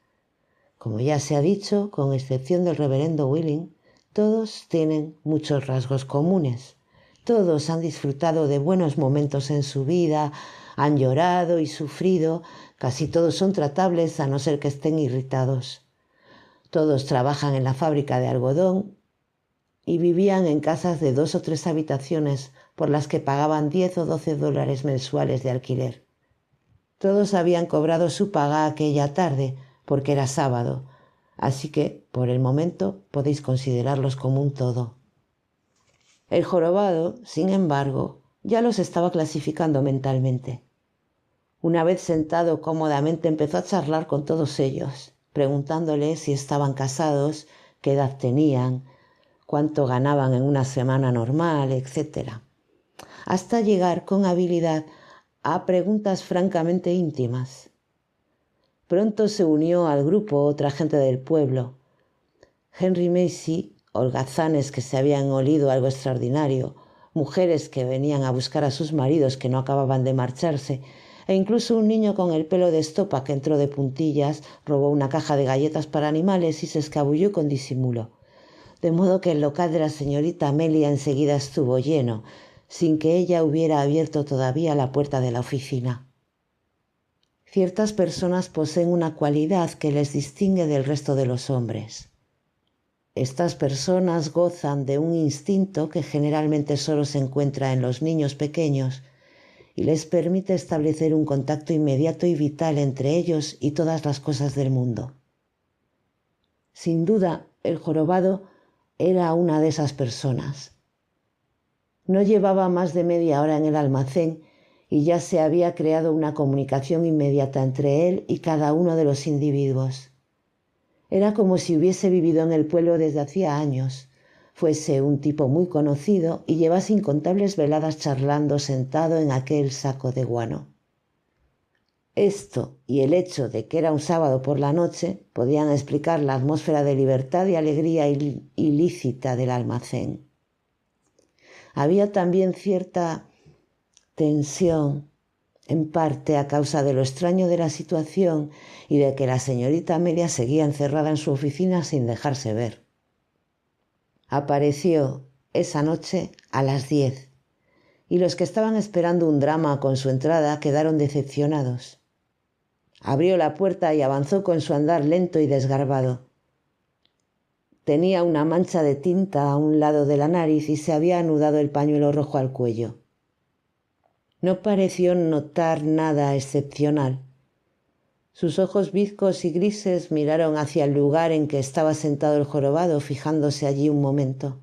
Como ya se ha dicho, con excepción del reverendo Willing, todos tienen muchos rasgos comunes. Todos han disfrutado de buenos momentos en su vida, han llorado y sufrido, casi todos son tratables a no ser que estén irritados. Todos trabajan en la fábrica de algodón y vivían en casas de 2 o 3 habitaciones por las que pagaban 10 o 12 dólares mensuales de alquiler. Todos habían cobrado su paga aquella tarde, porque era sábado, así que, por el momento, podéis considerarlos como un todo. El jorobado, sin embargo, ya los estaba clasificando mentalmente. Una vez sentado cómodamente, empezó a charlar con todos ellos, preguntándoles si estaban casados, qué edad tenían, cuánto ganaban en una semana normal, etc., hasta llegar con habilidad a preguntas francamente íntimas. Pronto se unió al grupo otra gente del pueblo. Henry Macy, holgazanes que se habían olido algo extraordinario, mujeres que venían a buscar a sus maridos que no acababan de marcharse, e incluso un niño con el pelo de estopa que entró de puntillas, robó una caja de galletas para animales y se escabulló con disimulo. De modo que el local de la señorita Amelia enseguida estuvo lleno, sin que ella hubiera abierto todavía la puerta de la oficina. Ciertas personas poseen una cualidad que les distingue del resto de los hombres. Estas personas gozan de un instinto que generalmente solo se encuentra en los niños pequeños y les permite establecer un contacto inmediato y vital entre ellos y todas las cosas del mundo. Sin duda, el jorobado era una de esas personas. No llevaba más de media hora en el almacén y ya se había creado una comunicación inmediata entre él y cada uno de los individuos. Era como si hubiese vivido en el pueblo desde hacía años, fuese un tipo muy conocido y llevase incontables veladas charlando sentado en aquel saco de guano. Esto y el hecho de que era un sábado por la noche podían explicar la atmósfera de libertad y alegría ilícita del almacén. Había también cierta tensión, en parte a causa de lo extraño de la situación y de que la señorita Amelia seguía encerrada en su oficina sin dejarse ver. Apareció esa noche a las 10 y los que estaban esperando un drama con su entrada quedaron decepcionados. Abrió la puerta y avanzó con su andar lento y desgarbado. Tenía una mancha de tinta a un lado de la nariz y se había anudado el pañuelo rojo al cuello. No pareció notar nada excepcional. Sus ojos bizcos y grises miraron hacia el lugar en que estaba sentado el jorobado, fijándose allí un momento.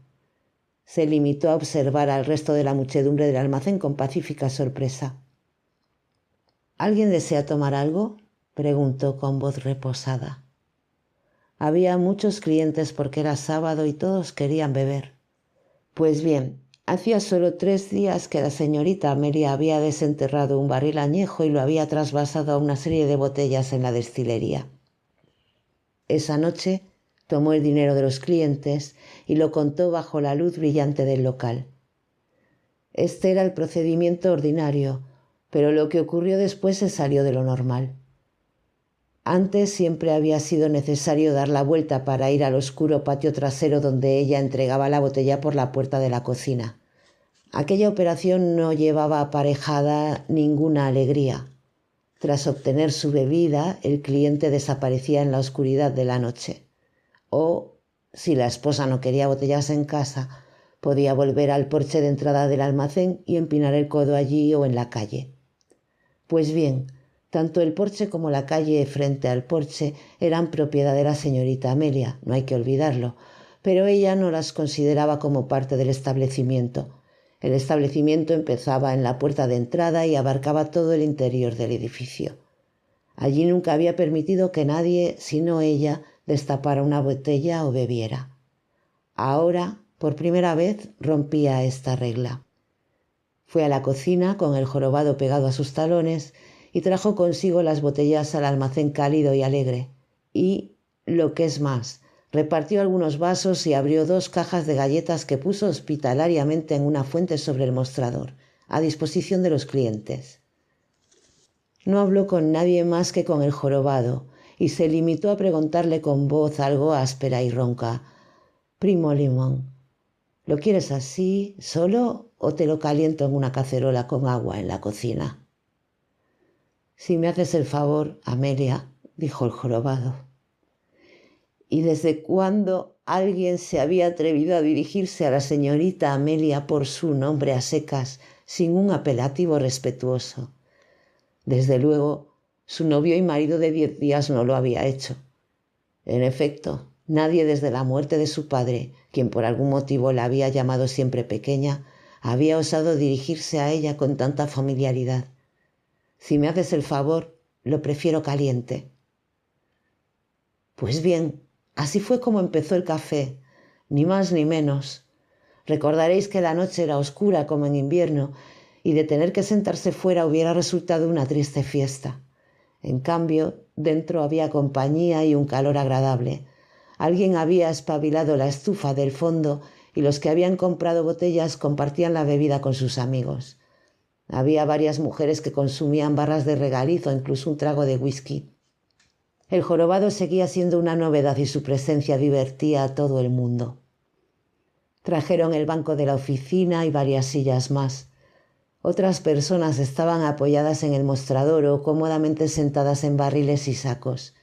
Se limitó a observar al resto de la muchedumbre del almacén con pacífica sorpresa. ¿Alguien desea tomar algo?, preguntó con voz reposada. Había muchos clientes porque era sábado y todos querían beber. Pues bien, hacía solo 3 días que la señorita Amelia había desenterrado un barril añejo y lo había trasvasado a una serie de botellas en la destilería. Esa noche tomó el dinero de los clientes y lo contó bajo la luz brillante del local. Este era el procedimiento ordinario, pero lo que ocurrió después se salió de lo normal. Antes siempre había sido necesario dar la vuelta para ir al oscuro patio trasero donde ella entregaba la botella por la puerta de la cocina. Aquella operación no llevaba aparejada ninguna alegría. Tras obtener su bebida, el cliente desaparecía en la oscuridad de la noche. O, si la esposa no quería botellas en casa, podía volver al porche de entrada del almacén y empinar el codo allí o en la calle. Pues bien, tanto el porche como la calle frente al porche eran propiedad de la señorita Amelia, no hay que olvidarlo, pero ella no las consideraba como parte del establecimiento. El establecimiento empezaba en la puerta de entrada y abarcaba todo el interior del edificio. Allí nunca había permitido que nadie, sino ella, destapara una botella o bebiera. Ahora, por primera vez, rompía esta regla. Fue a la cocina con el jorobado pegado a sus talones y trajo consigo las botellas al almacén cálido y alegre. Y, lo que es más, repartió algunos vasos y abrió 2 cajas de galletas que puso hospitalariamente en una fuente sobre el mostrador, a disposición de los clientes. No habló con nadie más que con el jorobado y se limitó a preguntarle con voz algo áspera y ronca: «Primo Limón, ¿lo quieres así, solo, o te lo caliento en una cacerola con agua en la cocina?» «Si me haces el favor, Amelia», dijo el jorobado. «¿Y desde cuándo alguien se había atrevido a dirigirse a la señorita Amelia por su nombre a secas, sin un apelativo respetuoso. Desde luego, su novio y marido de 10 días no lo había hecho. En efecto, nadie desde la muerte de su padre, quien por algún motivo la había llamado siempre pequeña, había osado dirigirse a ella con tanta familiaridad. Si me haces el favor, lo prefiero caliente. Pues bien, así fue como empezó el café, ni más ni menos. Recordaréis que la noche era oscura como en invierno y de tener que sentarse fuera hubiera resultado una triste fiesta. En cambio, dentro había compañía y un calor agradable. Alguien había espabilado la estufa del fondo y los que habían comprado botellas compartían la bebida con sus amigos. Había varias mujeres que consumían barras de regaliz o incluso un trago de whisky. El jorobado seguía siendo una novedad y su presencia divertía a todo el mundo. Trajeron el banco de la oficina y varias sillas más. Otras personas estaban apoyadas en el mostrador o cómodamente sentadas en barriles y sacos.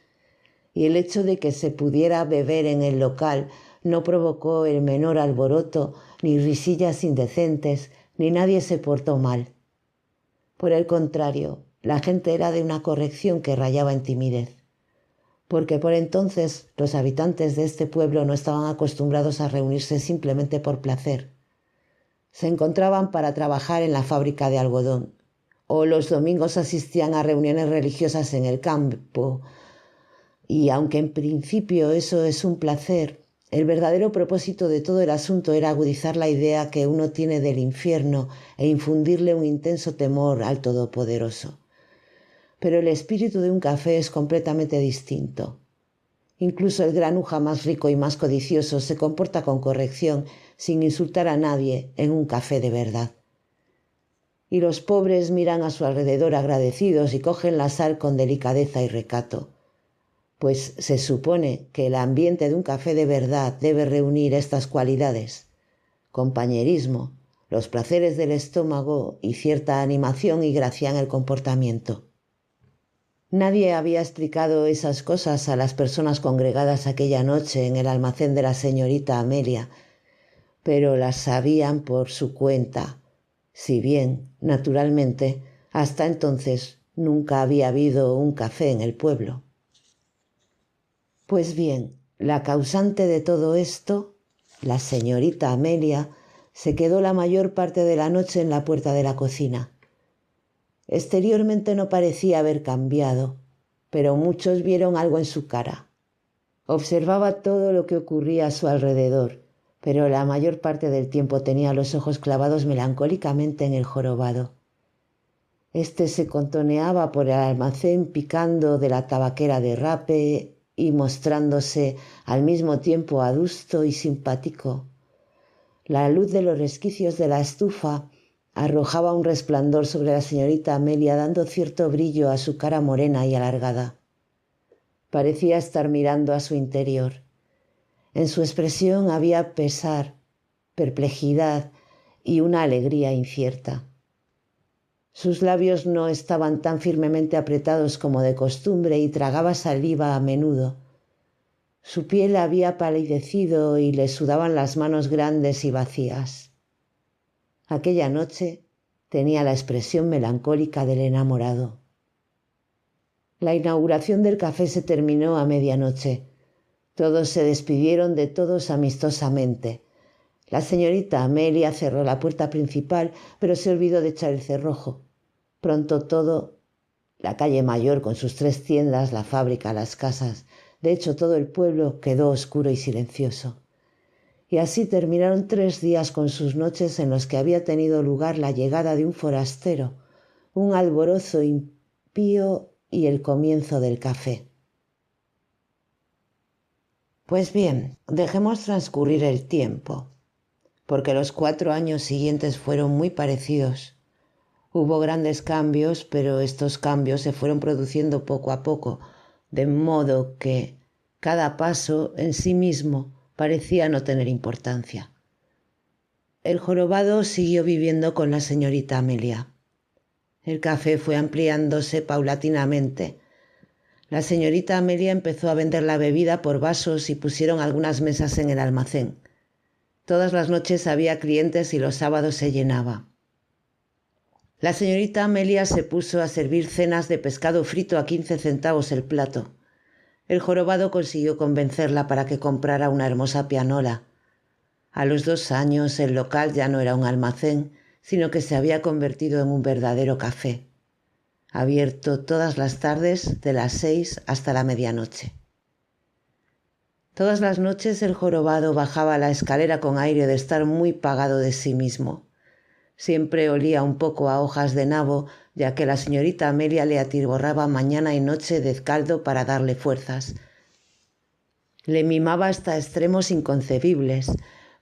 Y el hecho de que se pudiera beber en el local no provocó el menor alboroto, ni risillas indecentes, ni nadie se portó mal. Por el contrario, la gente era de una corrección que rayaba en timidez, porque por entonces los habitantes de este pueblo no estaban acostumbrados a reunirse simplemente por placer. Se encontraban para trabajar en la fábrica de algodón, o los domingos asistían a reuniones religiosas en el campo, y aunque en principio eso es un placer, el verdadero propósito de todo el asunto era agudizar la idea que uno tiene del infierno e infundirle un intenso temor al Todopoderoso. Pero el espíritu de un café es completamente distinto. Incluso el granuja más rico y más codicioso se comporta con corrección, sin insultar a nadie, en un café de verdad. Y los pobres miran a su alrededor agradecidos y cogen la sal con delicadeza y recato, pues se supone que el ambiente de un café de verdad debe reunir estas cualidades: compañerismo, los placeres del estómago y cierta animación y gracia en el comportamiento. Nadie había explicado esas cosas a las personas congregadas aquella noche en el almacén de la señorita Amelia, pero las sabían por su cuenta, si bien, naturalmente, hasta entonces nunca había habido un café en el pueblo. Pues bien, la causante de todo esto, la señorita Amelia, se quedó la mayor parte de la noche en la puerta de la cocina. Exteriormente no parecía haber cambiado, pero muchos vieron algo en su cara. Observaba todo lo que ocurría a su alrededor, pero la mayor parte del tiempo tenía los ojos clavados melancólicamente en el jorobado. Este se contoneaba por el almacén picando de la tabaquera de rape y mostrándose al mismo tiempo adusto y simpático. La luz de los resquicios de la estufa arrojaba un resplandor sobre la señorita Amelia, dando cierto brillo a su cara morena y alargada. Parecía estar mirando a su interior. En su expresión había pesar, perplejidad y una alegría incierta. Sus labios no estaban tan firmemente apretados como de costumbre y tragaba saliva a menudo. Su piel había palidecido y le sudaban las manos grandes y vacías. Aquella noche tenía la expresión melancólica del enamorado. La inauguración del café se terminó a medianoche. Todos se despidieron de todos amistosamente. La señorita Amelia cerró la puerta principal, pero se olvidó de echar el cerrojo. Pronto la calle mayor con sus 3 tiendas, la fábrica, las casas, de hecho todo el pueblo quedó oscuro y silencioso. Y así terminaron 3 días con sus noches en los que había tenido lugar la llegada de un forastero, un alborozo impío y el comienzo del café. Pues bien, dejemos transcurrir el tiempo, porque los 4 años siguientes fueron muy parecidos. Hubo grandes cambios, pero estos cambios se fueron produciendo poco a poco, de modo que cada paso en sí mismo parecía no tener importancia. El jorobado siguió viviendo con la señorita Amelia. El café fue ampliándose paulatinamente. La señorita Amelia empezó a vender la bebida por vasos y pusieron algunas mesas en el almacén. Todas las noches había clientes y los sábados se llenaba. La señorita Amelia se puso a servir cenas de pescado frito a 15 centavos el plato. El jorobado consiguió convencerla para que comprara una hermosa pianola. A los 2 años el local ya no era un almacén, sino que se había convertido en un verdadero café, abierto todas las tardes de las 6 hasta la medianoche. Todas las noches el jorobado bajaba la escalera con aire de estar muy pagado de sí mismo. Siempre olía un poco a hojas de nabo, ya que la señorita Amelia le atiborraba mañana y noche de caldo para darle fuerzas. Le mimaba hasta extremos inconcebibles,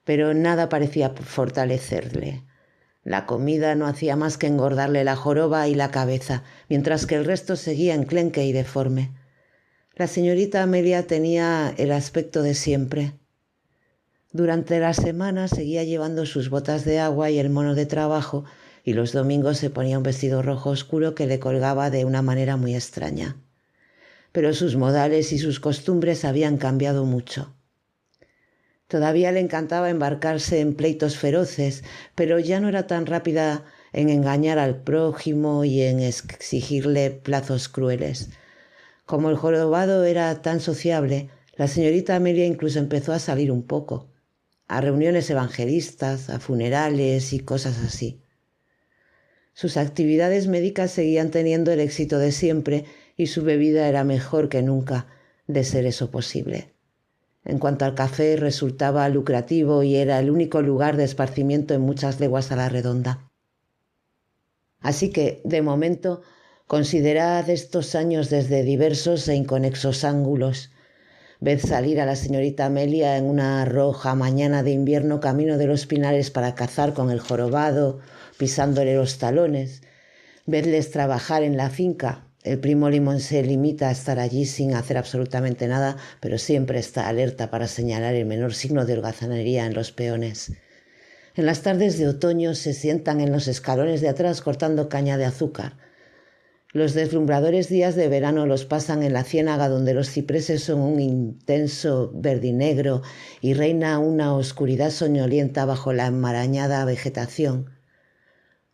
pero nada parecía fortalecerle. La comida no hacía más que engordarle la joroba y la cabeza, mientras que el resto seguía enclenque y deforme. La señorita Amelia tenía el aspecto de siempre. Durante la semana seguía llevando sus botas de agua y el mono de trabajo, y los domingos se ponía un vestido rojo oscuro que le colgaba de una manera muy extraña. Pero sus modales y sus costumbres habían cambiado mucho. Todavía le encantaba embarcarse en pleitos feroces, pero ya no era tan rápida en engañar al prójimo y en exigirle plazos crueles. Como el jorobado era tan sociable, la señorita Amelia incluso empezó a salir un poco, a reuniones evangelistas, a funerales y cosas así. Sus actividades médicas seguían teniendo el éxito de siempre y su bebida era mejor que nunca, de ser eso posible. En cuanto al café, resultaba lucrativo y era el único lugar de esparcimiento en muchas leguas a la redonda. Así que, de momento, considerad estos años desde diversos e inconexos ángulos. Ved salir a la señorita Amelia en una roja mañana de invierno camino de los pinares para cazar con el jorobado, pisándole los talones. Vedles trabajar en la finca. El primo Limón se limita a estar allí sin hacer absolutamente nada, pero siempre está alerta para señalar el menor signo de holgazanería en los peones. En las tardes de otoño se sientan en los escalones de atrás cortando caña de azúcar. Los deslumbradores días de verano los pasan en la ciénaga donde los cipreses son un intenso verdinegro y reina una oscuridad soñolienta bajo la enmarañada vegetación.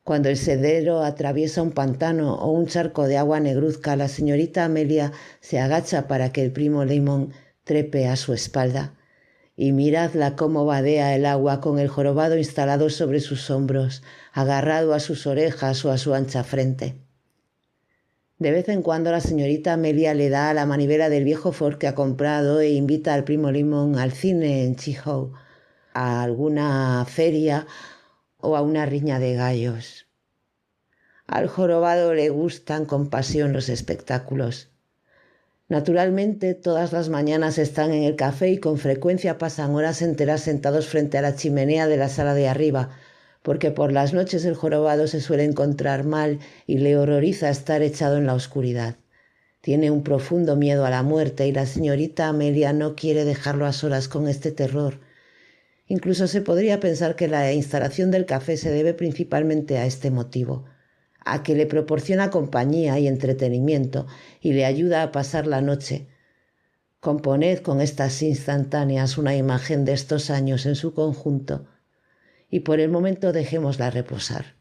Cuando el sendero atraviesa un pantano o un charco de agua negruzca, la señorita Amelia se agacha para que el primo Limón trepe a su espalda. Y miradla cómo vadea el agua con el jorobado instalado sobre sus hombros, agarrado a sus orejas o a su ancha frente. De vez en cuando la señorita Amelia le da a la manivela del viejo Ford que ha comprado e invita al primo Limón al cine en Chihoe, a alguna feria o a una riña de gallos. Al jorobado le gustan con pasión los espectáculos. Naturalmente, todas las mañanas están en el café y con frecuencia pasan horas enteras sentados frente a la chimenea de la sala de arriba, porque por las noches el jorobado se suele encontrar mal y le horroriza estar echado en la oscuridad. Tiene un profundo miedo a la muerte y la señorita Amelia no quiere dejarlo a solas con este terror. Incluso se podría pensar que la instalación del café se debe principalmente a este motivo, a que le proporciona compañía y entretenimiento y le ayuda a pasar la noche. Componed con estas instantáneas una imagen de estos años en su conjunto y por el momento dejémosla reposar.